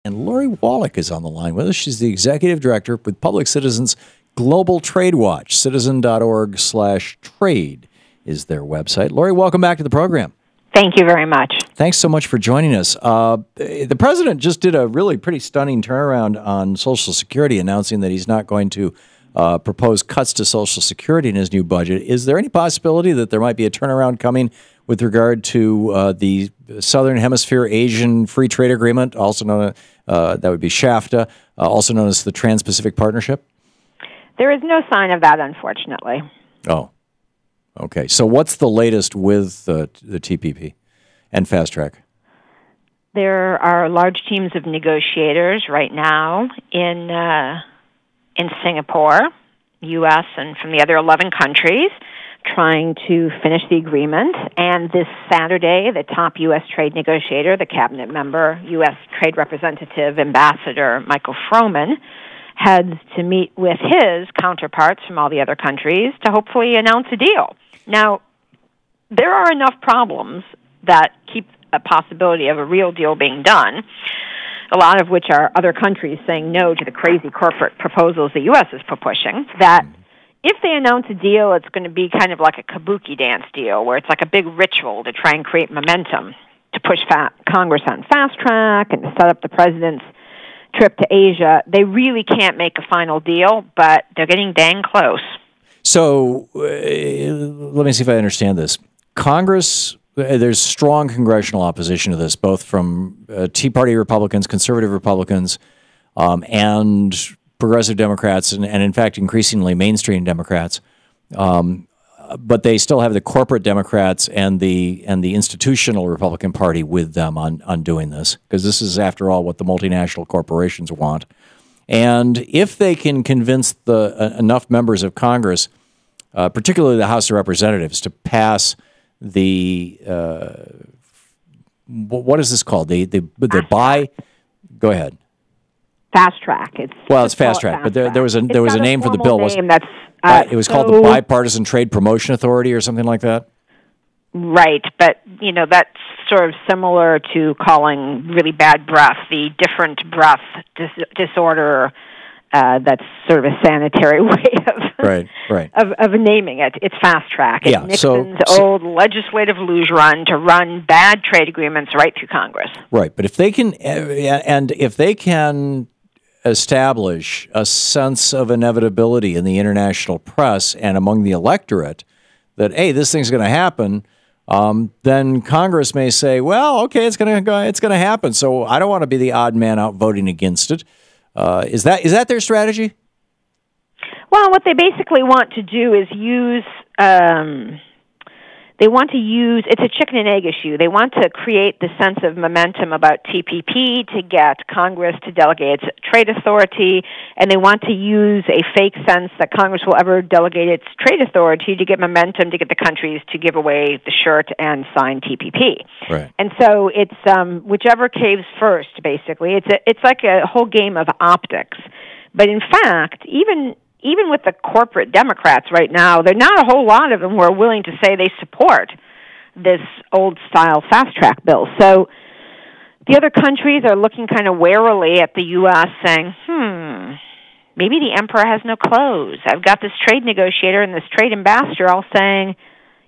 And Lori Wallach is on the line with us. She's the executive director with Public Citizens Global Trade Watch. Citizen.org/trade is their website. Lori, welcome back to the program. Thank you very much. Thanks so much for joining us. The president just did a really pretty stunning turnaround on Social Security, announcing that he's not going to propose cuts to Social Security in his new budget. Is there any possibility that there might be a turnaround coming with regard to the Southern Hemisphere Asian Free Trade Agreement, also known as, that would be SHAFTA, also known as the Trans-Pacific Partnership? There is no sign of that, unfortunately. Oh, okay. So what's the latest with the TPP and Fast Track? There are large teams of negotiators right now in Singapore, U.S., and from the other 11 countries, trying to finish the agreement. And this Saturday, the top U.S. trade negotiator, the cabinet member, U.S. Trade Representative Ambassador Michael Froman, heads to meet with his counterparts from all the other countries to hopefully announce a deal. Now, there are enough problems that keep a possibility of a real deal being done, a lot of which are other countries saying no to the crazy corporate proposals the U.S. is pushing, that if they announce a deal, it's going to be kind of like a kabuki dance deal, where it's like a big ritual to try and create momentum, to push Congress on fast track and to set up the president's trip to Asia. They really can't make a final deal, but they're getting dang close. So let me see if I understand this. Congress, there's strong congressional opposition to this, both from Tea Party Republicans, conservative Republicans, and progressive Democrats, and in fact, increasingly mainstream Democrats. But they still have the corporate Democrats and the institutional Republican Party with them on doing this, because this is, after all, what the multinational corporations want. And if they can convince enough members of Congress, particularly the House of Representatives, to pass the what is this called? The buy. Go ahead. Fast track. It's fast track, but there was a name for the bill. It was called the Bipartisan Trade Promotion Authority or something like that. Right, but that's sort of similar to calling really bad breath the different breath disorder. That's sort of a sanitary way of naming it. It's fast track. It's Nixon's old legislative luge run to run bad trade agreements right through Congress. Right, but if they can, and if they can establish a sense of inevitability in the international press and among the electorate that, hey, this thing's going to happen, then Congress may say, well, okay, it's going to happen. So I don't want to be the odd man out voting against it. Is that their strategy? Well, what they basically want to do is use. It's a chicken and egg issue. They want to create the sense of momentum about TPP to get Congress to delegate its trade authority, and they want to use a fake sense that Congress will ever delegate its trade authority to get momentum to get the countries to give away the shirt and sign TPP. Right. And so it's whichever caves first, basically. It's like a whole game of optics. But in fact, even with the corporate Democrats right now, there are not a whole lot of them who are willing to say they support this old-style fast-track bill. So the other countries are looking kind of warily at the U.S., saying, maybe the emperor has no clothes. I've got this trade negotiator and this trade ambassador all saying,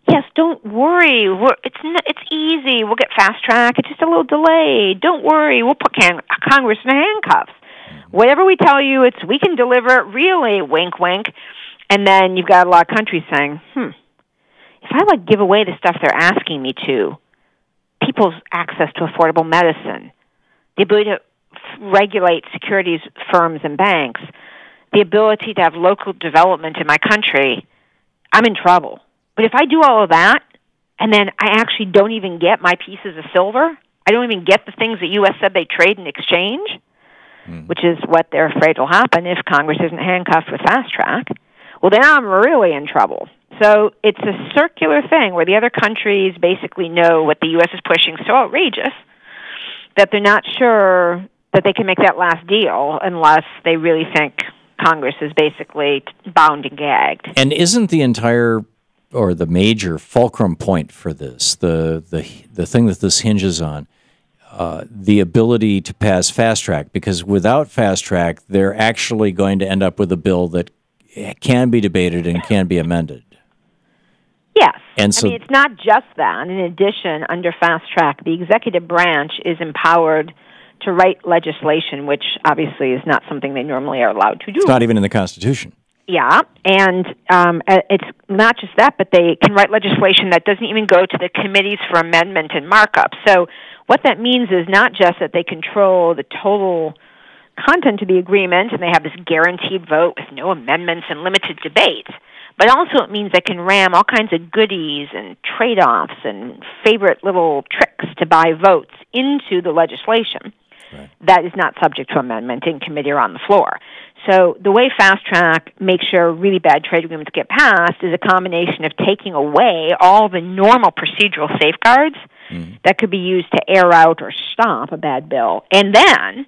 yes, don't worry, it's easy, we'll get fast-track, it's just a little delay. Don't worry, we'll put Congress in handcuffs. Whatever we tell you, we can deliver, really, wink, wink. And then you've got a lot of countries saying, if I give away the stuff they're asking me to, people's access to affordable medicine, the ability to regulate securities firms and banks, the ability to have local development in my country, I'm in trouble. But if I do all of that, and then I actually don't even get my pieces of silver, I don't even get the things the U.S. said they trade in exchange, which is what they're afraid will happen if Congress isn't handcuffed with fast track, well, then I'm really in trouble. So it's a circular thing where the other countries basically know what the U.S. is pushing so outrageous that they're not sure that they can make that last deal unless they really think Congress is basically bound and gagged. And isn't the entire, or the major fulcrum point for this, the thing that this hinges on, the ability to pass fast track, because without fast track, they're actually going to end up with a bill that can be debated and can be amended. Yes. And so, I mean, it's not just that. In addition, under fast track, the executive branch is empowered to write legislation, which obviously is not something they normally are allowed to do. it's not even in the Constitution. Yeah, and it's not just that, but they can write legislation that doesn't even go to the committees for amendment and markup. So what that means is not just that they control the total content of the agreement and they have this guaranteed vote with no amendments and limited debate, but also it means they can ram all kinds of goodies and trade-offs and favorite little tricks to buy votes into the legislation. Right. That is not subject to amendment in committee or on the floor. So the way fast track makes sure really bad trade agreements get passed is a combination of taking away all the normal procedural safeguards that could be used to air out or stop a bad bill, and then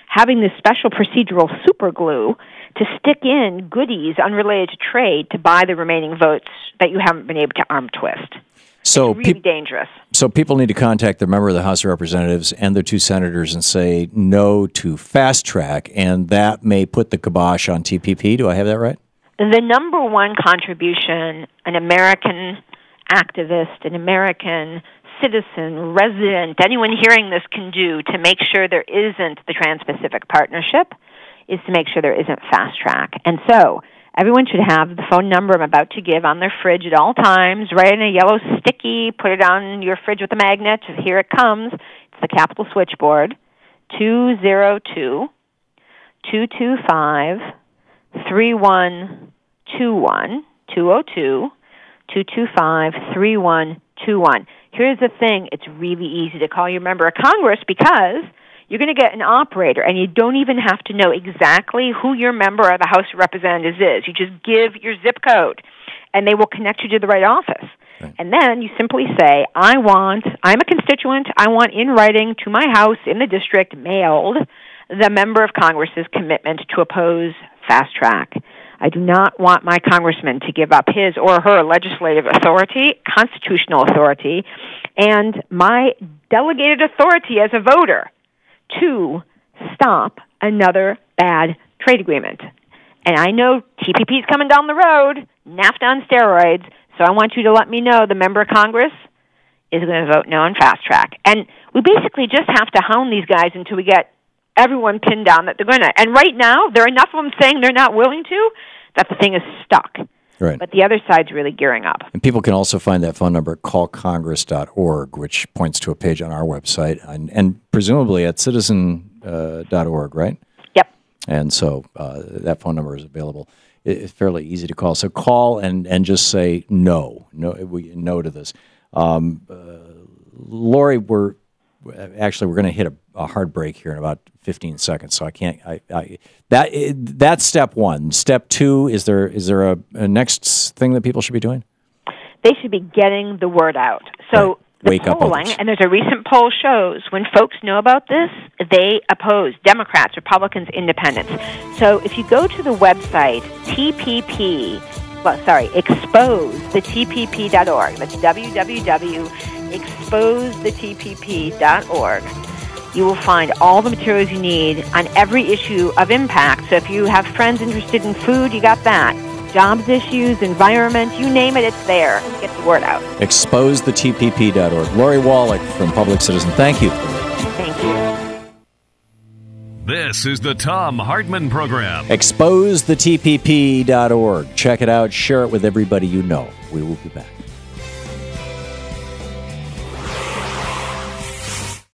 having this special procedural superglue to stick in goodies unrelated to trade to buy the remaining votes that you haven't been able to arm twist. So it's really dangerous. So people need to contact their member of the House of Representatives and their two senators and say no to fast track, and that may put the kibosh on TPP. Do I have that right? The number one contribution an American activist, an American citizen, resident, anyone hearing this can do to make sure there isn't the Trans-Pacific Partnership is to make sure there isn't fast track. And so everyone should have the phone number I'm about to give on their fridge at all times. Write in a yellow sticky, put it on your fridge with a magnet. Here it comes. It's the Capitol switchboard, 202-225-3121, 202-225-3121. Here's the thing. It's really easy to call your member of Congress because you're going to get an operator, and you don't even have to know exactly who your member of the House of Representatives is. You just give your zip code, and they will connect you to the right office. Right. And then you simply say, I'm a constituent, I want in writing to my house in the district mailed the member of Congress's commitment to oppose fast track. I do not want my congressman to give up his or her legislative authority, constitutional authority, and my delegated authority as a voter to stop another bad trade agreement. And I know TPP is coming down the road, NAFTA on steroids, so I want you to let me know the member of Congress is going to vote no on fast track. And we basically just have to hound these guys until we get everyone pinned down that they're going to. And right now, there are enough of them saying they're not willing to, that the thing is stuck. Right. But the other side's really gearing up. And people can also find that phone number at callcongress.org, which points to a page on our website, and presumably at citizen.org, right? Yep. And so that phone number is available. It's fairly easy to call. So call and just say no to this. Lori, we're going to hit a hard break here in about 15 seconds, so I can't. That's step one. Step two, is there a next thing that people should be doing? They should be getting the word out. So right. the polling, and there's a recent poll shows when folks know about this, they oppose Democrats, Republicans, Independents. So if you go to the website exposethetpp.org. That's www.exposethetpp.org. You will find all the materials you need on every issue of impact. So if you have friends interested in food, you got that. Jobs issues, environment, you name it, it's there. Get the word out. Exposethetpp.org. Lori Wallach from Public Citizen, thank you. Thank you. This is the Thom Hartmann Program. Exposethetpp.org. Check it out. Share it with everybody you know. We will be back.